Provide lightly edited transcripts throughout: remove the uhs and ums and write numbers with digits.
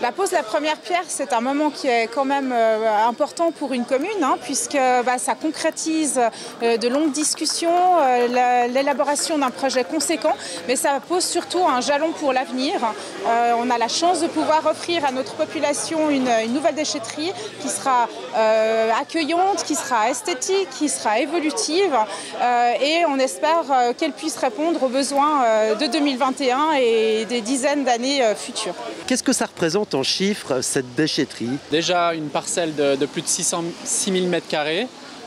La pose de la première pierre, c'est un moment qui est quand même important pour une commune, puisque ça concrétise de longues discussions, l'élaboration d'un projet conséquent, mais ça pose surtout un jalon pour l'avenir. On a la chance de pouvoir offrir à notre population une nouvelle déchetterie qui sera accueillante, qui sera esthétique, qui sera évolutive, et on espère qu'elle puisse répondre aux besoins de 2021 et des dizaines d'années futures. Qu'est-ce que ça représente en chiffres, cette déchetterie? Déjà une parcelle de plus de 6 000 m²,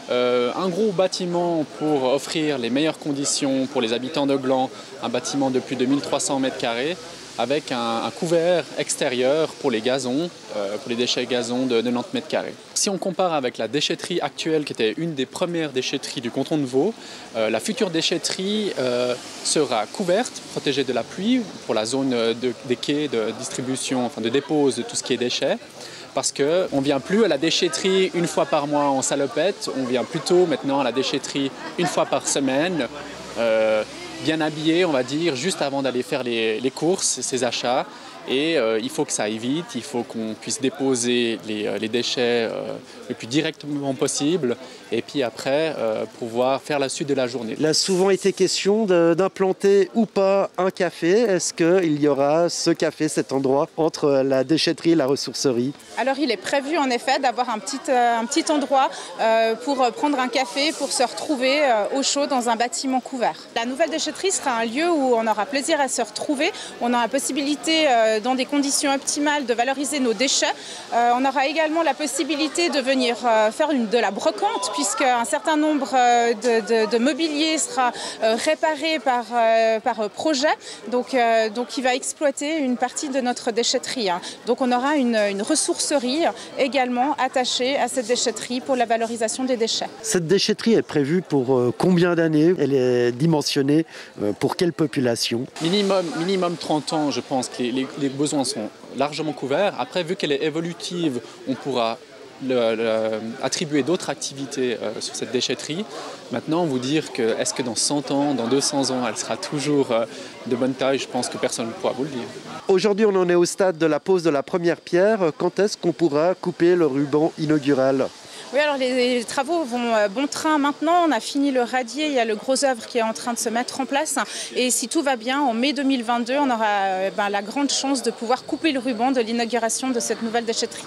un gros bâtiment pour offrir les meilleures conditions pour les habitants de Gland, un bâtiment de plus de 1300 m², avec un couvert extérieur pour les gazons, pour les déchets gazons de 90 m². Si on compare avec la déchetterie actuelle, qui était une des premières déchetteries du canton de Vaud, la future déchetterie sera couverte, protégée de la pluie, pour la zone des quais de distribution, enfin de dépose de tout ce qui est déchets. Parce qu'on ne vient plus à la déchetterie une fois par mois en salopette, on vient plutôt maintenant à la déchetterie une fois par semaine, bien habillé, on va dire, juste avant d'aller faire les courses, ses achats. Et il faut que ça aille vite, il faut qu'on puisse déposer les déchets le plus directement possible et puis après pouvoir faire la suite de la journée. Il a souvent été question d'implanter ou pas un café. Est-ce qu'il y aura ce café, cet endroit entre la déchetterie et la ressourcerie? Alors il est prévu en effet d'avoir un petit endroit pour prendre un café, pour se retrouver au chaud dans un bâtiment couvert. La nouvelle déchetterie sera un lieu où on aura plaisir à se retrouver. On a la possibilité dans des conditions optimales de valoriser nos déchets. On aura également la possibilité de venir faire de la brocante, puisqu'un certain nombre de mobilier sera réparé par projet, donc il va exploiter une partie de notre déchetterie. Donc on aura une ressourcerie également attachée à cette déchetterie pour la valorisation des déchets. Cette déchetterie est prévue pour combien d'années? Elle est dimensionnée pour quelle population? Minimum 30 ans, je pense que les besoins sont largement couverts. Après, vu qu'elle est évolutive, on pourra attribuer d'autres activités sur cette déchetterie. Maintenant, vous dire que est-ce que dans 100 ans, dans 200 ans, elle sera toujours de bonne taille, je pense que personne ne pourra vous le dire. Aujourd'hui, on en est au stade de la pose de la première pierre. Quand est-ce qu'on pourra couper le ruban inaugural? Oui, alors les travaux vont bon train maintenant. On a fini le radier, il y a le gros œuvre qui est en train de se mettre en place. Et si tout va bien, en mai 2022, on aura la grande chance de pouvoir couper le ruban de l'inauguration de cette nouvelle déchetterie.